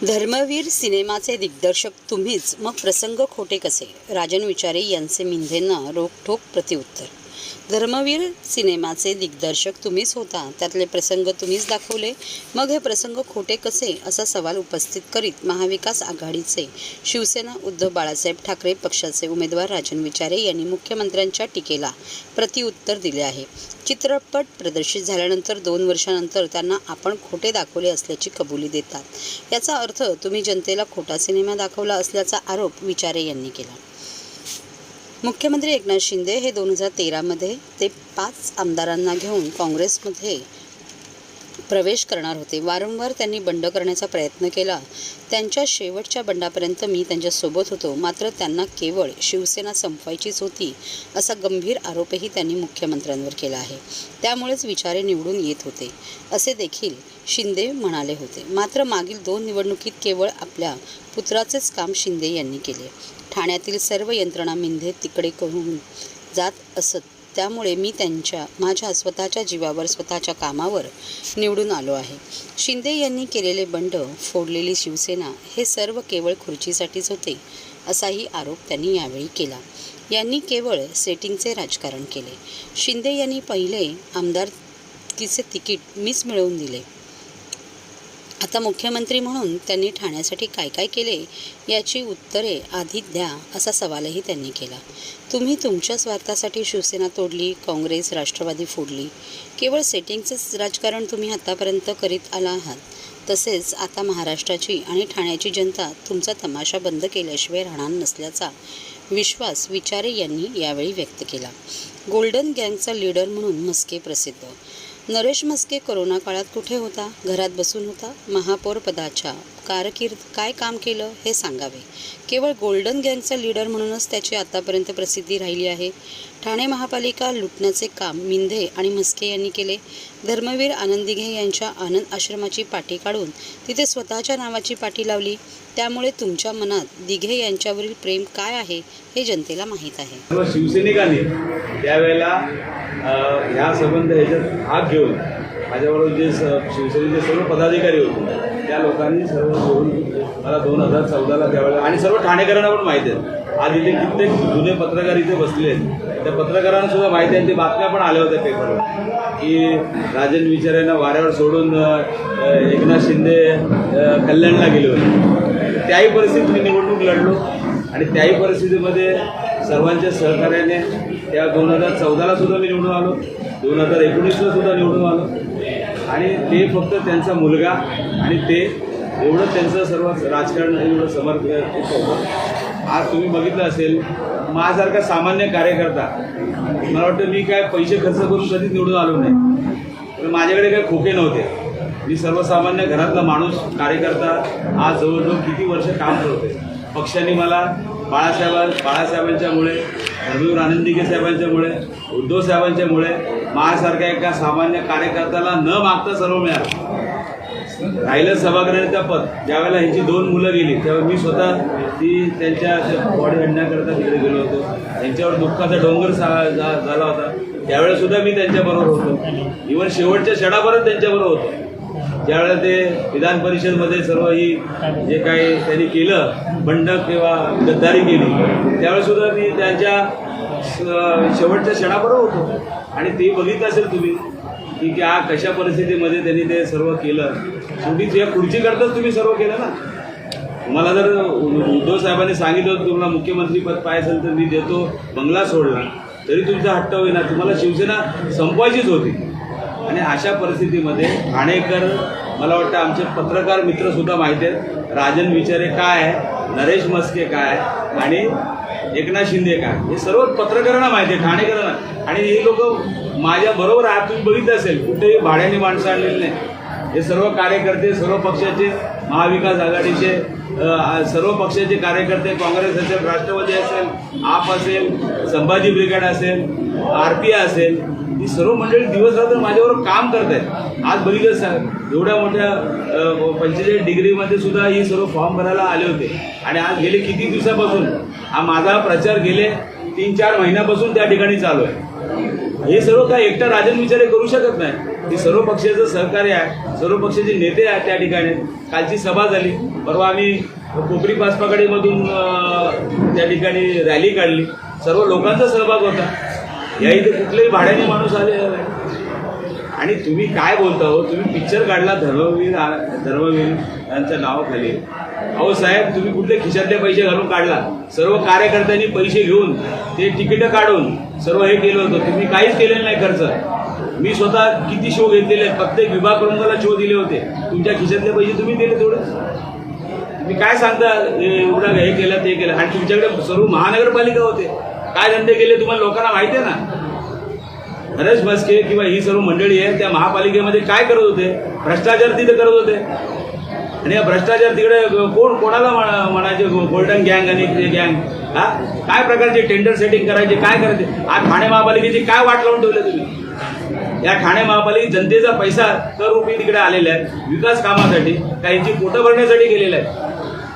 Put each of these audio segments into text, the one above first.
धर्मवीर सिनेमाचे दिग्दर्शक तुम्हीच, मग प्रसंग खोटे कसे? राजन विचारे यांचे मिंधेंना रोखठोक प्रतिउत्तर. धर्मवीर सिनेमाचे दिग्दर्शक तुम्हीच होता, त्यातले प्रसंग तुम्हीच दाखवले, मग हे प्रसंग खोटे कसे, असा सवाल उपस्थित करीत महाविकास आघाडीचे शिवसेना उद्धव बाळासाहेब ठाकरे पक्षाचे उमेदवार राजन विचारे यांनी मुख्यमंत्र्यांच्या टीकेला प्रतिउत्तर दिले आहे. चित्रपट प्रदर्शित झाल्यानंतर 2 वर्षांनंतर त्यांना आपण खोटे दाखवले असल्याची कबुली देतात. याचा अर्थ तुम्ही जनतेला खोटा सिनेमा दाखवला असल्याचा आरोप विचारे यांनी केला. मुख्यमंत्री एकनाथ शिंदे हे 2013मध्ये ते 5 आमदारांना घेऊन काँग्रेसमध्ये प्रवेश करणार होते. वारंवार त्यांनी बंड करण्याचा प्रयत्न केला. त्यांच्या शेवटच्या बंडापर्यंत मी त्यांच्यासोबत होतो, मात्र त्यांना केवळ शिवसेना संपवायचीच होती, असा गंभीर आरोपही त्यांनी मुख्यमंत्र्यांवर केला आहे. त्यामुळेच विचारे निवडून येत होते, असे देखील शिंदे म्हणाले होते. मात्र मागील 2 निवडणुकीत केवळ आपल्या पुत्राचेच काम शिंदे यांनी केले. ठाण्यातील सर्व यंत्रणा मिंधे तिकडे करून जात असत, त्यामुळे मी माझ्या स्वतःच्या जीवावर, स्वतःच्या कामावर निवडून आलो आहे. शिंदे यांनी केलेले बंड, फोडलेली शिवसेना हे सर्व केवळ खुर्चीसाठीच होते, असाही आरोप त्यांनी यावेळी केला. यांनी केवळ सेटिंगचे राजकारण केले. शिंदे यांनी पहिले आमदारकीचे तिकीट मीच मिळवून दिले. आता मुख्यमंत्री म्हणून त्यांनी ठाण्यासाठी काय काय केले याची उत्तरे आधी द्या, असा सवालही त्यांनी केला. तुम्ही तुमच्या स्वार्थासाठी शिवसेना तोडली, काँग्रेस राष्ट्रवादी फोडली. केवळ सेटिंगचंच राजकारण तुम्ही आतापर्यंत करीत आला आहात. तसेच आता महाराष्ट्राची आणि ठाण्याची जनता तुमचा तमाशा बंद केल्याशिवाय राहणार नसल्याचा विश्वास विचारे यांनी यावेळी व्यक्त केला. गोल्डन गँगचा लीडर म्हणून म्हस्के प्रसिद्ध. नरेश म्हस्के कोरोना काळात कुठे होता? घरात बसून होता. महापौर पदाच्या कारकीर्द काय काम केलं हे सांगावे. केवळ गोल्डन गँगचा लीडर म्हणूनच त्याची आतापर्यंत प्रसिद्धी राहिली आहे. ठाणे महापालिका लुटण्याचे काम मिंधे आणि म्हस्के यांनी केले. धर्मवीर आनंद दिघे यांच्या आनंद आश्रमाची पाटी काढून तिथे स्वतःच्या नावाची पाटी लावली. त्यामुळे तुमच्या मनात दिघे यांच्यावरील प्रेम काय आहे हे जनतेला माहीत आहे. शिवसैनिकांनी त्यावेळेला ह्या संबंध ह्याच्यात भाग घेऊन माझ्याबरोबर जे शिवसेनेचे सर्व पदाधिकारी होते त्या लोकांनी सर्व घेऊन मला 2014ला त्यावेळेला, आणि सर्व ठाणेकरांना पण माहिती आहे, आज इथे कित्येक जुने पत्रकार इथे बसले आहेत, त्या पत्रकारांना सुद्धा माहिती आहे. ते बातम्या पण आल्या होत्या पेपरवर की राजन विचारेंना वाऱ्यावर सोडून एकनाथ शिंदे कल्याणला गेले होते. त्याही परिस्थितीत मी निवडणूक लढलो आणि त्याही परिस्थितीमध्ये सर्वांच्या सहकार्याने त्या 2014ला सुद्धा मी निवडून आलो, 2019ला सुद्धा निवडून आलो. आणि ते फक्त त्यांचा मुलगा आणि ते एवढं त्यांचं सर्व राजकारण एवढं समर्पित होतं. आज तुम्ही बघितलं असेल, माझ्यासारखा सामान्य कार्यकर्ता, मला वाटतं मी काय पैसे खर्च करून कधीच निवडून आलो नाही, पण माझ्याकडे काही खोके नव्हते. मी सर्वसामान्य घरातला माणूस, कार्यकर्ता, आज जवळजवळ किती वर्ष काम करतोय. पक्षाने मला बाळासाहेबांच्यामुळे, धर्मवीर आनंद दिघे साहेबांच्यामुळे, उद्धव साहेबांच्यामुळे माझ्यासारख्या एका सामान्य कार्यकर्त्याला न मागता सर्व मिळालं. राहिलं सभागृहाचं पद, ज्यावेळेला ह्यांची 2 मुलं गेली त्यावेळी मी स्वतः त्यांच्या बॉडी आणण्याकरता तिकडे गेलो होतो. त्यांच्यावर दुःखाचा डोंगर झाला होता, त्यावेळेसुद्धा मी त्यांच्याबरोबर होतो. इव्हन शेवटच्या क्षणापर्यंत त्यांच्याबरोबर होतो. ज्यावेळेला ते विधान परिषदमध्ये सर्व ही जे काही त्यांनी केलं, बंड किंवा गद्दारी केली, त्यावेळेसुद्धा मी त्यांच्या शेवटच्या क्षणाबरोबर होतो. आणि ते बघितलं असेल तुम्ही की कशा परिस्थितीमध्ये त्यांनी ते सर्व केलं. शेवटी त्या खुर्चीकरताच तुम्ही सर्व केलं ना. तुम्हाला जर उद्धव साहेबांनी सांगितलं होतं तुम्हाला मुख्यमंत्रीपद पाहिजे असेल तर मी देतो, बंगला सोडला, तरी तुमचा हट्ट होईना. तुम्हाला शिवसेना संपवायचीच होती. आणि अशा परिस्थितीमध्ये ठाणेकर, मला वाटतं आमचे पत्रकार मित्रसुद्धा माहिती आहेत, राजन विचारे काय आहे, नरेश म्हस्के काय आहे आणि एकनाथ शिंदे काय, हे सर्व पत्रकारांना माहिती आहे, ठाणेकरांना. आणि हे लोक माझ्याबरोबर आहेत. तुम्ही बघितलं असेल, कुठेही भाड्याने माणसं आणलेली नाही. हे सर्व कार्यकर्ते, सर्व पक्षाचे, महाविकास आघाडीचे सर्व पक्षाचे कार्यकर्ते, काँग्रेस असेल, राष्ट्रवादी असेल, आप असेल, संभाजी ब्रिगेड असेल, RPI असेल, ही सर्व मंडळी दिवस रात्र माझ्याबरोबर काम करत आहेत. आज बघितलं एवढ्या मोठ्या 45 डिग्रीमध्ये सुद्धा ही सर्व फॉर्म भरायला आले होते. आणि आज गेले किती दिवसापासून हा माझा प्रचार गेले 3-4 महिन्यापासून त्या ठिकाणी चालू आहे. हे सर्व काय एकटा राजन विचारे करू शकत नाही. हे सर्व पक्षाचं सहकार्य आहे, सर्व पक्षाचे नेते आहेत त्या ठिकाणी. कालची सभा झाली, परवा आम्ही कोपरी पाचपाकडीमधून त्या ठिकाणी रॅली काढली, सर्व लोकांचा सहभाग होता. या इथे कुठलेही भाड्याने माणूस आले आणि तुम्ही काय बोलता हो? तुम्ही पिक्चर काढला धर्मवीर यांच्या नावाखाली. अहो साहेब, तुम्ही कुठले खिशातले पैसे घालून काढला? सर्व कार्यकर्त्यांनी पैसे घेऊन ते तिकीटं काढून सर्व हे केलं होतं. तुम्ही काहीच केलेलं नाही खर्च. मी स्वतः किती शो घेतलेले, प्रत्येक विभाग प्रमुखाला शो दिले होते. तुमच्या खिशातले पैसे तुम्ही दिले थोडं. तुम्ही काय सांगता एवढं हे केलं ते केलं? आणि तुमच्याकडे सर्व महानगरपालिका होते, काय धंदे केले तुम्हाला लोकांना माहिती आहे ना. हरेश म्हस्के किंवा ही सर्व मंडळी आहे त्या महापालिकेमध्ये काय करत होते? भ्रष्टाचार तिथे करत होते. आणि या भ्रष्टाचार तिकडे कोणाला म्हणायचे? गोल्डन गँग आणि ते गँग. हा काय प्रकारचे टेंडर सेटिंग करायचे, काय करायचे? आज ठाणे महापालिकेची काय वाट लावून ठेवले तुम्ही? या ठाणे महापालिकेत जनतेचा पैसा कर रुपये तिकडे आलेला आहे विकास कामासाठी, काहींची पोटं भरण्यासाठी गेलेला आहे.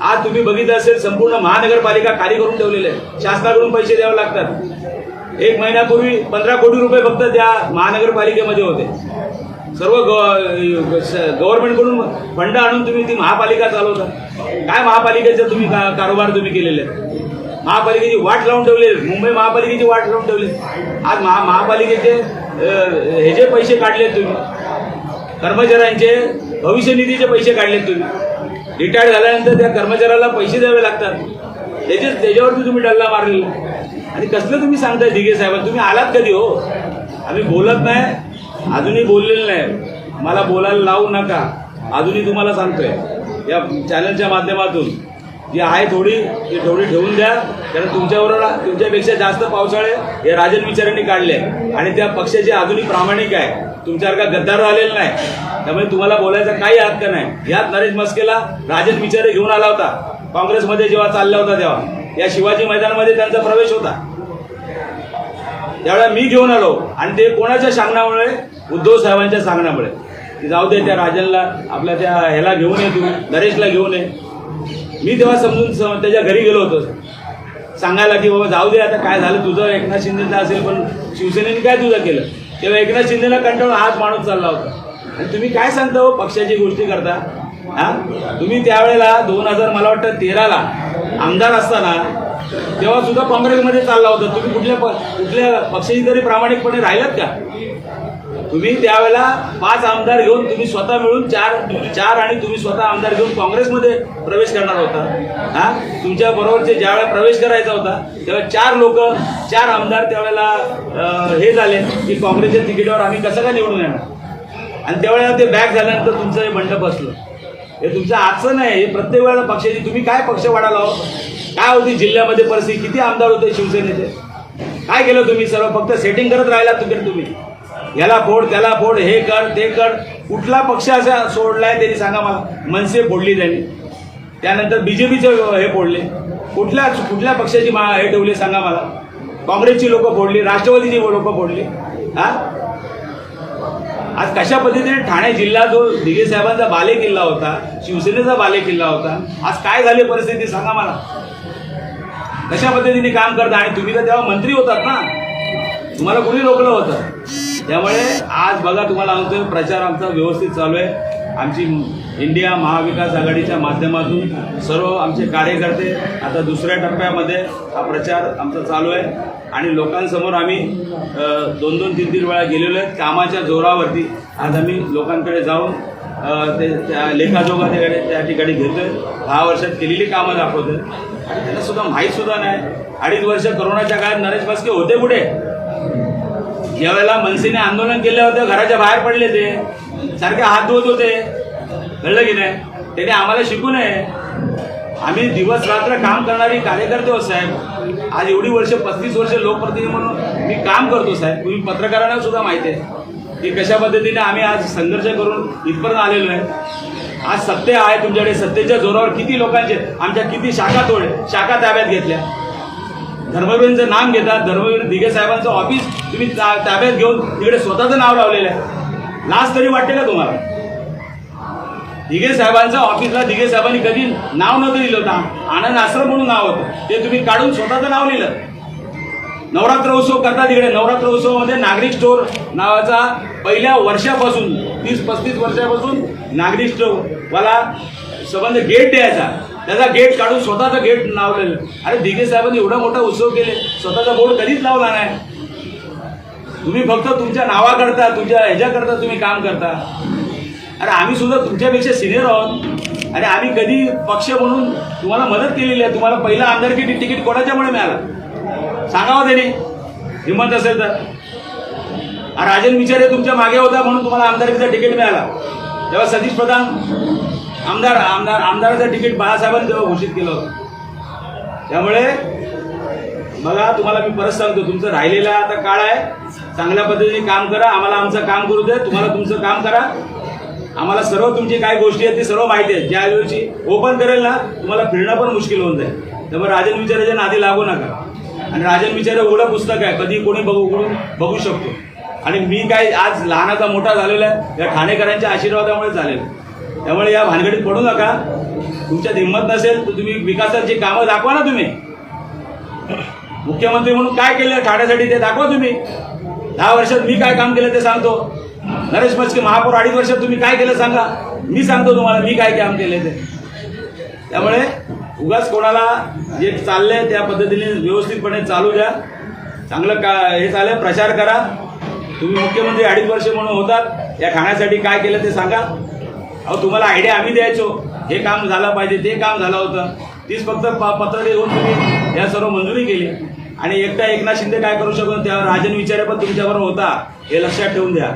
आज तुम्ही बघितलं असेल संपूर्ण महानगरपालिका खाली करून ठेवलेले आहे. शासनाकडून पैसे द्यावे लागतात. 1 महिन्यापूर्वी 15 कोटी रुपये फक्त त्या महानगरपालिकेमध्ये होते. सर्व गव्हर्नमेंटकडून फंड आणून तुम्ही ती महापालिका चालवता. काय महापालिकेचं तुम्ही कारोबार तुम्ही केलेले आहे? महापालिकेची वाट लावून ठेवली, मुंबई महापालिकेची वाट लावून ठेवली. आज महापालिकेचे हे जे पैसे काढलेत तुम्ही, कर्मचाऱ्यांचे भविष्य निधीचे पैसे काढलेत तुम्ही. रिटायर्ड झाल्यानंतर त्या कर्मचाऱ्याला पैसे द्यावे लागतात, त्याच्यावरती तुम्ही डल्ला मारलेला. आणि कसलं तुम्ही सांगताय दिघे साहेब? तुम्ही आलात कधी हो? आम्ही बोलत नाही, अजूनही बोललेलं नाही. मला बोलायला लावू नका. अजूनही तुम्हाला सांगतोय या चॅनलच्या माध्यमातून जी आहे थोडी ठेवून द्या. कारण तुमच्याबरोबर तुमच्यापेक्षा जास्त पावसाळे हे राजन विचारांनी काढले आणि त्या पक्षाचे अजूनही प्रामाणिक आहे. तुमच्यासारखा गद्दार झालेला नाही, त्यामुळे तुम्हाला बोलायचा काही हक्क नाही. यात नरेश म्हस्केला राजन विचारे घेऊन आला होता काँग्रेसमध्ये जेव्हा चालला होता तेव्हा. या शिवाजी मैदानामध्ये त्यांचा प्रवेश होता, त्यावेळेला मी घेऊन आलो. आणि ते कोणाच्या सांगण्यामुळे? उद्धव साहेबांच्या सांगण्यामुळे. जाऊ दे त्या राजनला, आपल्या त्या ह्याला घेऊन ये, तुम्ही नरेशला घेऊन ये. मी तेव्हा समजून त्याच्या घरी गेलो होतो सांगायला की बाबा जाऊ दे आता, काय झालं तुझं एकनाथ शिंदेचं असेल पण शिवसेनेने काय तुझं केलं? तेव्हा एकनाथ शिंदेला कंटाळून हाच माणूस चालला होता. आणि तुम्ही काय सांगता हो? पक्षाची गोष्टी करता. हा तुम्ही त्यावेळेला 2000 मला वाटतं 13ला आमदार असताना तेव्हा सुद्धा काँग्रेसमध्ये चालला होता. तुम्ही कुठल्या पक्षाची तरी प्रामाणिकपणे राहिलात का? तुम्ही त्यावेळेला 5 आमदार घेऊन तुम्ही स्वतः मिळून चार आणि तुम्ही स्वतः आमदार घेऊन काँग्रेसमध्ये प्रवेश करणार होता. हा तुमच्या बरोबरचे ज्यावेळेला प्रवेश करायचा होता तेव्हा 4 आमदार त्यावेळेला हे झाले की काँग्रेसच्या तिकीटावर आम्ही कसं काय निवडून येणार. आणि त्यावेळेला ते बॅक झाल्यानंतर तुमचं हे बंड बसलं. हे तुमचं आजचं नाही, हे प्रत्येक वेळेला पक्षाची. तुम्ही काय पक्ष वाढायला हो? काय होती जिल्ह्यामध्ये परिस्थिती? किती आमदार होते शिवसेनेचे? काय केलं तुम्ही? सर्व फक्त सेटिंग करत राहिला तुम्ही. याला फोड त्याला फोड, हे कर ते कर. कुठला पक्ष असा सोडलाय त्यांनी सांगा मला? मनसे फोडली त्यांनी, त्यानंतर बीजेपीचे हे फोडले. कुठल्या पक्षाची हे ठेवली सांगा मला? काँग्रेसची लोक फोडली, राष्ट्रवादीची लोक फोडली. हा आज कशा पद्धतीने ठाणे जिल्हा जो दिघे साहेबांचा बालेकिल्ला होता, शिवसेनेचा बालेकिल्ला होता, आज काय झाली परिस्थिती सांगा मला? कशा पद्धतीने काम करता? आणि तुम्ही तर तेव्हा मंत्री होतात ना, तुम्हाला कोणी रोखलं होतं? त्यामुळे आज बघा तुम्हाला सांगतोय प्रचार आमचा व्यवस्थित चालू आहे. आमची इंडिया महाविकास आघाडीच्या माध्यमातून सर्व आमचे कार्यकर्ते आता दुसऱ्या टप्प्यामध्ये हा प्रचार आमचा चालू आहे. आणि लोकांसमोर आम्ही 2-2, 3-3 वेळा गेलेलो आहेत कामाच्या जोरावरती. आज आम्ही लोकांकडे जाऊन ते त्या लेखाजोखा त्या ठिकाणी घेतोय. 10 वर्षात केलेली कामं दाखवतोय. आणि त्यांना सुद्धा माहीत सुद्धा नाही. 2.5 वर्ष कोरोनाच्या काळात नरेश म्हस्के होते कुठे? ज्यावेळेला मनसेने आंदोलन केलं होतं घराच्या बाहेर पडले, ते सारखे हात धुवत होते. कळलं की नाही? त्याने आम्हाला शिकू नये. आम्ही दिवस रात्र काम करणारी कार्यकर्ते हो साहेब. आज एवढी वर्ष 35 वर्ष लोकप्रतिनिधी म्हणून मी काम करतो साहेब. तुम्ही पत्रकारांना सुद्धा माहिती आहे की कशा पद्धतीने आम्ही आज संघर्ष करून इथपर्यंत आलेलो आहे. आज सत्य आहे तुमच्याकडे. सत्तेच्या जोरावर किती लोकांचे आमच्या किती शाखा ताब्यात घेतल्या. धर्मवीरांचं नाम घेतात. धर्मवीर दिघे साहेबांचं ऑफिस तुम्ही ताब्यात घेऊन तिकडे स्वतःचं नाव लावलेलं आहे. लाज तरी वाटते का तुम्हाला? दिघे साहेबांच्या ऑफिसला दिघे साहेबांनी कधी नाव नव्हतं दिलं होतं. आनंद आश्रम म्हणून नाव होतं, ते तुम्ही काढून स्वतःचं नाव लिहिलं. नवरात्र उत्सव करतात तिकडे. नवरात्र उत्सवामध्ये नागरिक स्टोअर नावाचा पहिल्या वर्षापासून 30-35 वर्षापासून नागरिक स्टोअरवाला संबंध गेट द्यायचा. त्याचा गेट काढून स्वतःचा गेट लावलेलं. अरे दिघे साहेबांनी एवढा मोठा उत्सव केले, स्वतःचा बोर्ड कधीच लावला नाही. तुम्ही फक्त तुमच्या नावाकरता, तुमच्या ह्याच्याकरता तुम्ही काम करता. अरे आम्ही सुद्धा तुमच्यापेक्षा सिनियर आहोत आणि आम्ही कधी पक्ष म्हणून तुम्हाला मदत केलेली आहे. तुम्हाला पहिला आमदारकी तिकीट कोणाच्यामुळे मिळालं सांगावं त्यांनी, हिंमत असेल तर. राजन विचारे तुमच्या मागे होता म्हणून तुम्हाला आमदारकीचा तिकीट मिळाला. तेव्हा सतीश प्रधान आमदाराचं तिकीट बाळासाहेबांनी तेव्हा घोषित केलं होतं. त्यामुळे बघा, तुम्हाला मी परत सांगतो, तुमचं राहिलेला आता काळ आहे, चांगल्या पद्धतीने काम करा. आम्हाला आमचं काम करू दे, तुम्हाला तुमचं काम करा. आम्हाला सर्व तुमची काय गोष्टी आहेत ती सर्व माहिती आहे. ज्या दिवशी ओपन करेल ना, तुम्हाला फिरणं पण मुश्किल होऊन जाईल. त्यामुळे राजन विचाराच्या नादी लागू नका. आणि राजन विचारे एवढं पुस्तक आहे, कधी कोणी बघू शकतो. आणि मी काय आज लहानाचा मोठा झालेला आहे, या ठाणेकरांच्या आशीर्वादामुळे झालेलं. त्यामुळे या भानगडीत पडू नका. तुमच्यात हिंमत नसेल तर तुम्ही विकासाची कामं दाखवा ना. तुम्ही मुख्यमंत्री म्हणून काय केलं ठाण्यासाठी ते दाखवा. तुम्ही 10 वर्षात मी काय काम केलं ते सांगतो. नरेश मस्के महापौर 2.5 वर्षात तुम्ही काय केलं सांगा, मी सांगतो तुम्हाला मी काय काम केले ते. त्यामुळे उगाच कोणाला जे चाललंय त्या पद्धतीने व्यवस्थितपणे चालू द्या. चांगलं हे चालेल, प्रचार करा. तुम्ही मुख्यमंत्री 2.5 वर्ष म्हणून होतात, या ठाण्यासाठी काय केलं ते सांगा. अहो तुम्हाला आयडिया आम्ही द्यायचो, हे काम झालं पाहिजे, ते काम झालं होतं. तीच फक्त पत्र देऊन तुम्ही या सर्व मंजुरी केली. आणि एकटा एकनाथ शिंदे काय करू शकतो, त्यावर राजन विचारे पण तुमच्याबरोबर होता, हे लक्षात ठेवून द्या.